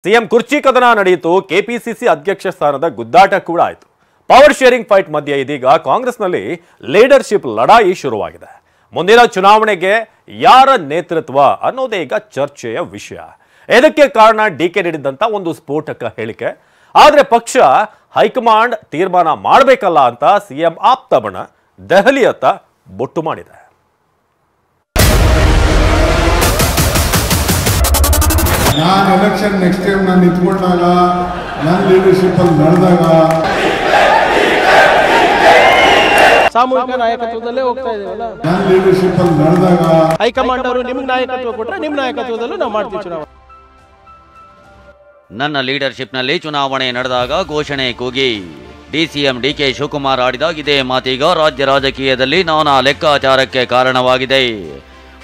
CM ಕುರ್ಚಿ ಕದನ ನಡೆಯಿತು. ಕೆಪಿಸಿಸಿ ಅಧ್ಯಕ್ಷ ಸ್ಥಾನದ ಗುದ್ದಾಟ ಕೂಡ ಆಯಿತು. ಪವರ್ ಶೇರಿಂಗ್ ಫೈಟ್ ಮಧ್ಯೆ ಇದೀಗ ಕಾಂಗ್ರೆಸ್ನಲ್ಲಿ ಲೀಡರ್ಶಿಪ್ ಲಡಾಯಿ ಶುರುವಾಗಿದೆ. ಮುಂದಿನ ಚುನಾವಣೆಗೆ ಯಾರ ನೇತೃತ್ವ ಅನ್ನೋದೇ ಈಗ ಚರ್ಚೆಯ ವಿಷಯ. ಇದಕ್ಕೆ ಕಾರಣ ಡಿಕೆ ನೀಡಿದಂತ ಒಂದು ಸ್ಫೋಟಕ ಹೇಳಿಕೆ. ಆದರೆ ಪಕ್ಷ ಹೈಕಮಾಂಡ್ ತೀರ್ಮಾನ ಮಾಡಬೇಕಲ್ಲ ಅಂತ ಸಿಎಂ ಆಪ್ತ ಬಣ ದೆಹಲಿಯತ್ತ ಬೊಟ್ಟು ಮಾಡಿದೆ. ನಾನು ಎಲೆಕ್ಷನ್ ನೆಕ್ಸ್ಟ್ ಟೈಮ್ ನಾನು ನಿಂತ್ಕೊಂಡಾಗ ನನ್ನ ಲೀಡರ್ಶಿಪ್ ಅಲ್ಲಿ ನಡೆದಾಗ ಸಾಮೂಹಿಕ ನಾಯಕತ್ವದಲ್ಲೇ ಹೋಗ್ತಾ ಇದೀವಲ್ಲ. ನನ್ನ ಲೀಡರ್ಶಿಪ್ ಅಲ್ಲಿ ನಡೆದಾಗ ಹೈಕಮಾಂಡ್ ಅವರು ನಿಮ್ಗೆ ನಾಯಕತ್ವ ಕೊಟ್ರೆ ನಿಮ್ಮ ನಾಯಕತ್ವದಲ್ಲೂ ನಾವು ಮಾಡ್ತೀವಿ ಚುನಾವಣೆ. ನನ್ನ ಲೀಡರ್ಶಿಪ್ನಲ್ಲಿ ಚುನಾವಣೆ ನಡೆದಾಗ ಘೋಷಣೆ ಕೂಗಿ ಡಿಸಿಎಂ ಡಿಕೆ ಶಿವಕುಮಾರ್ ಆಡಿದಾಗ ಇದೇ ಮಾತೀಗ ರಾಜ್ಯ ರಾಜಕೀಯದಲ್ಲಿ ನಾನಾ ಲೆಕ್ಕಾಚಾರಕ್ಕೆ ಕಾರಣವಾಗಿದೆ.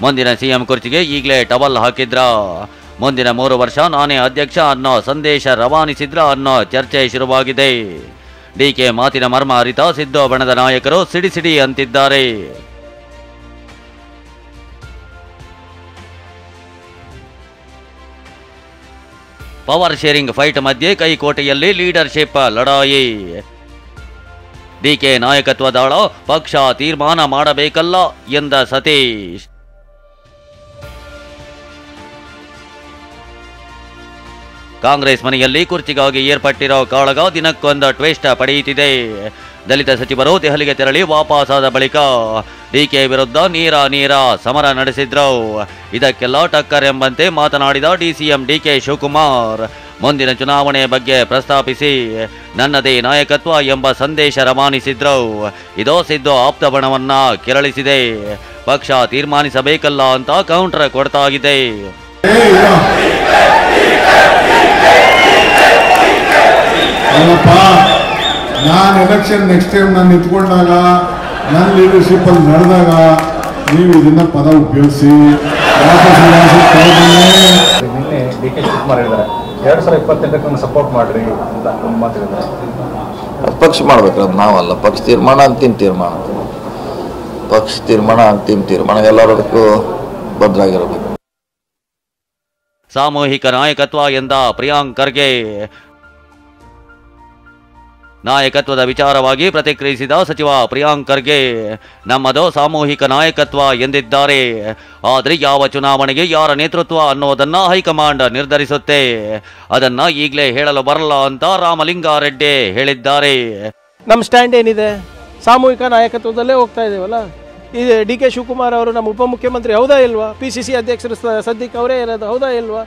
ಮುಂದಿನ ಸಿಎಂ ಕುರ್ಚಿಗೆ ಈಗಲೇ ಟವಲ್ ಹಾಕಿದ್ರ, ಮುಂದಿನ 3 ವರ್ಷ ನಾನೇ ಅಧ್ಯಕ್ಷ ಅನ್ನೋ ಸಂದೇಶ ರವಾನಿಸಿದ್ರ ಅನ್ನೋ ಚರ್ಚೆ ಶುರುವಾಗಿದೆ. ಡಿಕೆ ಮಾತಿನ ಮರ್ಮ ಅರಿತ ಸಿದ್ದು ಬಣದ ನಾಯಕರು ಸಿಡಿ ಅಂತಿದ್ದಾರೆ. ಪವರ್ ಶೇರಿಂಗ್ ಫೈಟ್ ಮಧ್ಯೆ ಕೈಕೋಟೆಯಲ್ಲಿ ಲೀಡರ್ಶಿಪ್ ಲಡಾಯಿ. ಡಿಕೆ ನಾಯಕತ್ವ ದಾಳ, ಪಕ್ಷ ತೀರ್ಮಾನ ಮಾಡಬೇಕಲ್ಲ ಎಂದ ಸತೀಶ್. ಕಾಂಗ್ರೆಸ್ ಮನೆಯಲ್ಲಿ ಕುರ್ಚಿಗಾಗಿ ಏರ್ಪಟ್ಟಿರೋ ಕಾಳಗ ದಿನಕ್ಕೊಂದು ಟ್ವಿಸ್ಟ್ ಪಡೆಯುತ್ತಿದೆ. ದಲಿತ ಸಚಿವರು ದೆಹಲಿಗೆ ತೆರಳಿ ವಾಪಸಾದ ಬಳಿಕ ಡಿಕೆ ವಿರುದ್ಧ ನೇರ ಸಮರ ನಡೆಸಿದ್ರು. ಇದಕ್ಕೆಲ್ಲ ಟಕ್ಕರ್ ಎಂಬಂತೆ ಮಾತನಾಡಿದ ಡಿಸಿಎಂ ಡಿಕೆ ಶಿವಕುಮಾರ್ ಮುಂದಿನ ಚುನಾವಣೆ ಬಗ್ಗೆ ಪ್ರಸ್ತಾಪಿಸಿ ನನ್ನದೇ ನಾಯಕತ್ವ ಎಂಬ ಸಂದೇಶ ರವಾನಿಸಿದ್ರು. ಇದೋ ಸಿದ್ದು ಆಪ್ತ ಬಣವನ್ನ ಕೆರಳಿಸಿದೆ. ಪಕ್ಷ ತೀರ್ಮಾನಿಸಬೇಕಲ್ಲ ಅಂತ ಕೌಂಟರ್ ಕೊಡ್ತಾಗಿದೆ. ಅಲ್ಲಪ್ಪ, ನಾನು ಎಲೆಕ್ಷನ್ ನೆಕ್ಸ್ಟ್ ಟೈಮ್ ನಾನು ನಿಂತ್ಕೊಂಡಾಗ ನನ್ನ ಲೀಡರ್ಶಿಪ್ ಅಲ್ಲಿ ನಡೆದಾಗ ನೀವು ಇದನ್ನ ಪದ ಉಪಯೋಗಿಸಿ ನಿನ್ನೆ ಡಿ ಕೆ ಶಿವಕುಮಾರ್ ಹೇಳಿದ್ದಾರೆ 2028 ಸಪೋರ್ಟ್ ಮಾಡ್ರಿ ಅಂತ ಒಂದು ಮಾತು ಹೇಳಿದ್ದಾರೆ. ಪಕ್ಷ ಮಾಡ್ಬೇಕಲ್ಲ, ನಾವಲ್ಲ. ಪಕ್ಷ ತೀರ್ಮಾನ ಅಂತಿಮ ತೀರ್ಮಾನ ಎಲ್ಲರದಕ್ಕೂ ಭದ್ರಾಗಿರಬೇಕು. ಸಾಮೂಹಿಕ ನಾಯಕತ್ವ ಎಂದ ಪ್ರಿಯಾಂಕ್ ಖರ್ಗೆ ನಾಯಕತ್ವದ ವಿಚಾರವಾಗಿ ಪ್ರತಿಕ್ರಿಯಿಸಿದ ಸಚಿವ ಪ್ರಿಯಾಂಕ್ ಖರ್ಗೆ ನಮ್ಮದು ಸಾಮೂಹಿಕ ನಾಯಕತ್ವ ಎಂದಿದ್ದಾರೆ. ಆದರೆ ಯಾವ ಚುನಾವಣೆಗೆ ಯಾರ ನೇತೃತ್ವ ಅನ್ನೋದನ್ನ ಹೈಕಮಾಂಡ್ ನಿರ್ಧರಿಸುತ್ತೆ, ಅದನ್ನ ಈಗಲೇ ಹೇಳಲು ಬರಲ್ಲ ಅಂತ ರಾಮಲಿಂಗಾರೆಡ್ಡಿ ಹೇಳಿದ್ದಾರೆ. ನಮ್ಮ ಸ್ಟ್ಯಾಂಡ್ ಏನಿದೆ, ಸಾಮೂಹಿಕ ನಾಯಕತ್ವದಲ್ಲೇ ಹೋಗ್ತಾ ಇದೀವಲ್ಲ. ಇದು ಡಿ ಕೆ ಶಿವಕುಮಾರ್ ಅವರು ನಮ್ಮ ಉಪಮುಖ್ಯಮಂತ್ರಿ ಹೌದಾ ಇಲ್ವಾ? PCC ಅಧ್ಯಕ್ಷರು ಸದ್ಯಕ್ಕೆ ಅವರೇ ಇರೋದು ಹೌದಾ ಇಲ್ವಾ?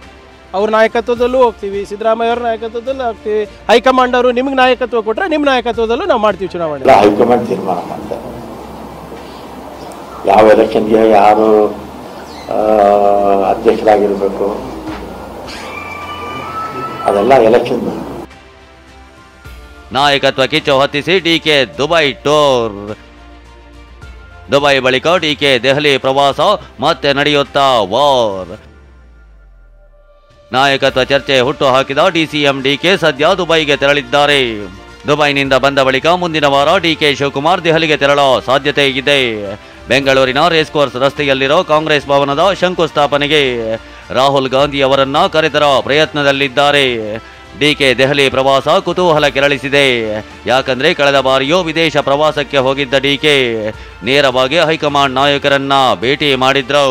ಅವ್ರ ನಾಯಕತ್ವದಲ್ಲೂ ಹೋಗ್ತೀವಿ, ಸಿದ್ದರಾಮಯ್ಯ ಅವ್ರ ನಾಯಕತ್ವದಲ್ಲೂ ಹೋಗ್ತೀವಿ. ಹೈಕಮಾಂಡ್ ಅವರು ನಿಮ್ಗೆ ನಾಯಕತ್ವ ಕೊಟ್ರೆ ನಿಮ್ಮ ನಾಯಕತ್ವದಲ್ಲೂ ನಾವು ಮಾಡ್ತೀವಿ ಚುನಾವಣೆ. ಹೈಕಮಾಂಡ್ ತೀರ್ಮಾನ ಮಾಡ್ತಾರೆ ಯಾವ ಎಲೆಕ್ಷನ್ಗೆ ಯಾರು ಅಧ್ಯಕ್ಷರಾಗಿರ್ಬೇಕು, ಅದೆಲ್ಲ ಎಲೆಕ್ಷನ್. ನಾಯಕತ್ವ ಕಿಚ್ಚು ಹೊತ್ತಿಸಿ ಡಿಕೆ ದುಬೈ ಟೂರ್. ದುಬೈ ಬಳಿಕ ಡಿಕೆ ದೆಹಲಿ ಪ್ರವಾಸ ಮತ್ತೆ ನಡೆಯುತ್ತಾ ವಾರ್. ನಾಯಕತ್ವ ಚರ್ಚೆ ಹುಟ್ಟು ಹಾಕಿದ ಡಿಸಿಎಂ ಡಿಕೆ ಸದ್ಯ ದುಬೈಗೆ ತೆರಳಿದ್ದಾರೆ. ದುಬೈನಿಂದ ಬಂದ ಬಳಿಕ ಮುಂದಿನ ವಾರ ಡಿಕೆ ಶಿವಕುಮಾರ್ ದೆಹಲಿಗೆ ತೆರಳೋ ಸಾಧ್ಯತೆ ಇದೆ. ಬೆಂಗಳೂರಿನ ರೇಸ್ ಕೋರ್ಸ್ ರಸ್ತೆಯಲ್ಲಿರೋ ಕಾಂಗ್ರೆಸ್ ಭವನದ ಶಂಕುಸ್ಥಾಪನೆಗೆ ರಾಹುಲ್ ಗಾಂಧಿ ಅವರನ್ನ ಕರೆತರೋ ಪ್ರಯತ್ನದಲ್ಲಿದ್ದಾರೆ. ಡಿಕೆ ದೆಹಲಿ ಪ್ರವಾಸ ಕುತೂಹಲ ಕೆರಳಿಸಿದೆ. ಯಾಕಂದ್ರೆ ಕಳೆದ ಬಾರಿಯೂ ವಿದೇಶ ಪ್ರವಾಸಕ್ಕೆ ಹೋಗಿದ್ದ ಡಿಕೆ ನೇರವಾಗಿ ಹೈಕಮಾಂಡ್ ನಾಯಕರನ್ನ ಭೇಟಿ ಮಾಡಿದ್ರು.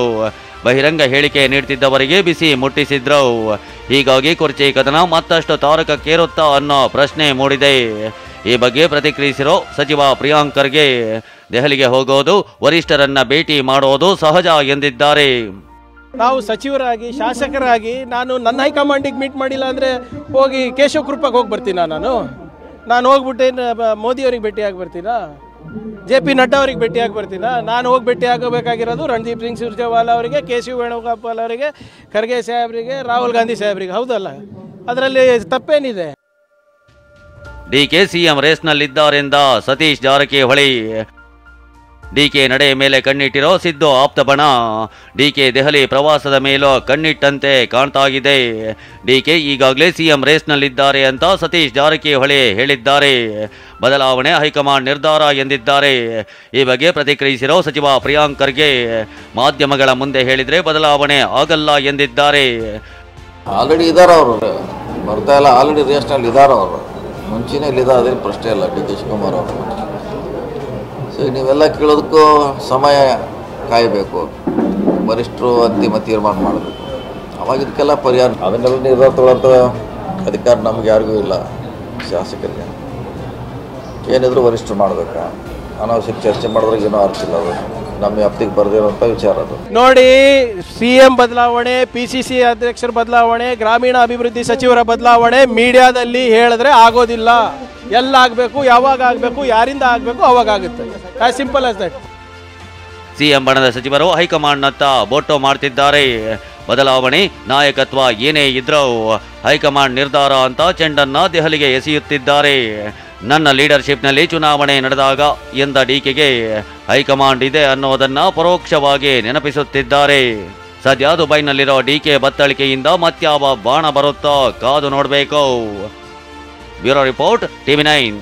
ಬಹಿರಂಗ ಹೇಳಿಕೆ ನೀಡುತ್ತಿದ್ದವರಿಗೆ ಬಿಸಿ ಮುಟ್ಟಿಸಿದ್ರು. ಹೀಗಾಗಿ ಕುರ್ಚಿ ಕದನ ಮತ್ತಷ್ಟು ತಾರಕಕ್ಕೇರುತ್ತಾ ಅನ್ನೋ ಪ್ರಶ್ನೆ ಮೂಡಿದೆ. ಈ ಬಗ್ಗೆ ಪ್ರತಿಕ್ರಿಯಿಸಿರೋ ಸಚಿವ ಪ್ರಿಯಾಂಕ್ ಖರ್ಗೆ ದೆಹಲಿಗೆ ಹೋಗೋದು, ವರಿಷ್ಠರನ್ನ ಭೇಟಿ ಮಾಡೋದು ಸಹಜ ಎಂದಿದ್ದಾರೆ. ನಾವು ಸಚಿವರಾಗಿ ಶಾಸಕರಾಗಿ ನಾನು ನನ್ನ ಹೈಕಮಾಂಡಿಗೆ ಮೀಟ್ ಮಾಡಿಲ್ಲ ಅಂದರೆ ಹೋಗಿ ಕೇಶವ ಕೃಪಕ್ಕೆ ಹೋಗಿ ಬರ್ತೀನಾ? ನಾನು ಹೋಗ್ಬಿಟ್ಟೇನು ಮೋದಿ ಅವ್ರಿಗೆ ಭೇಟಿಯಾಗಿ ಬರ್ತೀನಾ? JP ನಡ್ಡಾ ಅವ್ರಿಗೆ ಭೇಟಿಯಾಗಿ ಬರ್ತೀನಾ? ನಾನು ಹೋಗಿ ಭೇಟಿ ಆಗಬೇಕಾಗಿರೋದು ರಣದೀಪ್ ಸಿಂಗ್ ಸುರ್ಜೇವಾಲಾ ಅವರಿಗೆ, KC ವೇಣುಗೋಪಾಲ್ ಅವರಿಗೆ, ಖರ್ಗೆ ಸಾಹೇಬರಿಗೆ, ರಾಹುಲ್ ಗಾಂಧಿ ಸಾಹೇಬರಿಗೆ. ಹೌದಲ್ಲ, ಅದರಲ್ಲಿ ತಪ್ಪೇನಿದೆ? ಡಿಕೆ ಸಿಎಂ ರೇಸ್ನಲ್ಲಿದ್ದಾರೆಂದ ಸತೀಶ್ ಜಾರಕಿಹೊಳಿ. ಡಿಕೆ ನಡೆ ಮೇಲೆ ಕಣ್ಣಿಟ್ಟಿರೋ ಸಿದ್ದು ಆಪ್ತ ಬಣ ಡಿಕೆ ದೆಹಲಿ ಪ್ರವಾಸದ ಮೇಲೂ ಕಣ್ಣಿಟ್ಟಂತೆ ಕಾಣ್ತಾಗಿದೆ. ಡಿಕೆ ಈಗಾಗಲೇ ಸಿಎಂ ರೇಸ್ನಲ್ಲಿದ್ದಾರೆ ಅಂತ ಸತೀಶ್ ಜಾರಕಿಹೊಳಿ ಹೇಳಿದ್ದಾರೆ. ಬದಲಾವಣೆ ಹೈಕಮಾಂಡ್ ನಿರ್ಧಾರ ಎಂದಿದ್ದಾರೆ. ಈ ಬಗ್ಗೆ ಪ್ರತಿಕ್ರಿಯಿಸಿರೋ ಸಚಿವ ಪ್ರಿಯಾಂಕ್ ಖರ್ಗೆ ಮಾಧ್ಯಮಗಳ ಮುಂದೆ ಹೇಳಿದ್ರೆ ಬದಲಾವಣೆ ಆಗಲ್ಲ ಎಂದಿದ್ದಾರೆ. ಆಲ್ರೆಡಿ ಇದಾರ ಅವರು ಬರ್ತಾ ಇಲ್ಲ, ಆಲ್ರೆಡಿ ರೇಸ್ನಲ್ಲಿ ಇದ್ದಾರೆ ಅವರು, ಮುಂಚೆನೇ ಇಲ್ಲಿದ್ದಾರೆ, ಅದೇನು ಪ್ರಶ್ನೆ ಇಲ್ಲ ಡಿ ಕೆ ಶಿವಕುಮಾರ್ ಅವರು. ಸೊ ನೀವೆಲ್ಲ ಕೇಳೋದಕ್ಕೂ ಸಮಯ ಕಾಯಬೇಕು, ವರಿಷ್ಠರು ಅಂತಿಮ ತೀರ್ಮಾನ ಮಾಡಬೇಕು, ಅವಾಗ ಇದಕ್ಕೆಲ್ಲ ಪರಿಹಾರ. ಅದನ್ನೆಲ್ಲ ನಿರ್ಧಾರ ತಗೊಳ್ಳೋಂಥ ಅಧಿಕಾರ ನಮ್ಗೆ ಯಾರಿಗೂ ಇಲ್ಲ, ಶಾಸಕರಿಗೆ. ಏನಿದ್ರು ವರಿಷ್ಠರು ಮಾಡಬೇಕಾ, ಅನಾವಶ್ಯಕ ಚರ್ಚೆ ಮಾಡಿದ್ರೆ ಏನೋ ಅರ್ಥ ಇಲ್ಲ, ಅದು ನಮ್ಮ ವ್ಯಾಪ್ತಿಗೆ ಬರದಿರೋಂಥ ವಿಚಾರ ಅದು. ನೋಡಿ, CM ಬದಲಾವಣೆ, PCC ಅಧ್ಯಕ್ಷರ ಬದಲಾವಣೆ, ಗ್ರಾಮೀಣ ಅಭಿವೃದ್ಧಿ ಸಚಿವರ ಬದಲಾವಣೆ ಮೀಡಿಯಾದಲ್ಲಿ ಹೇಳಿದ್ರೆ ಆಗೋದಿಲ್ಲ. ಎಲ್ಲ ಆಗಬೇಕು, ಯಾವಾಗ ಆಗಬೇಕು, ಯಾರಿಂದ ಆಗಬೇಕು ಅವಾಗ ಆಗುತ್ತೆ. As simple as that. CM ಬಣದ ಸಚಿವರು ಹೈಕಮಾಂಡ್ನತ್ತ ಬೋಟೋ ಮಾಡ್ತಿದ್ದಾರೆ. ಬದಲಾವಣೆ ನಾಯಕತ್ವ ಏನೇ ಇದ್ರೂ ಹೈಕಮಾಂಡ್ ನಿರ್ಧಾರ ಅಂತ ಚೆಂಡನ್ನ ದೆಹಲಿಗೆ ಎಸೆಯುತ್ತಿದ್ದಾರೆ. ನನ್ನ ಲೀಡರ್ಶಿಪ್ನಲ್ಲಿ ಚುನಾವಣೆ ನಡೆದಾಗ ಎಂದ ಡಿಕೆಗೆ ಹೈಕಮಾಂಡ್ ಇದೆ ಅನ್ನೋದನ್ನ ಪರೋಕ್ಷವಾಗಿ ನೆನಪಿಸುತ್ತಿದ್ದಾರೆ. ಸದ್ಯ ದುಬೈನಲ್ಲಿರೋ ಡಿಕೆ ಬತ್ತಳಿಕೆಯಿಂದ ಮತ್ಯಾವ ಬಾಣ ಬರುತ್ತೋ ಕಾದು ನೋಡಬೇಕು. Bureau report, TV9.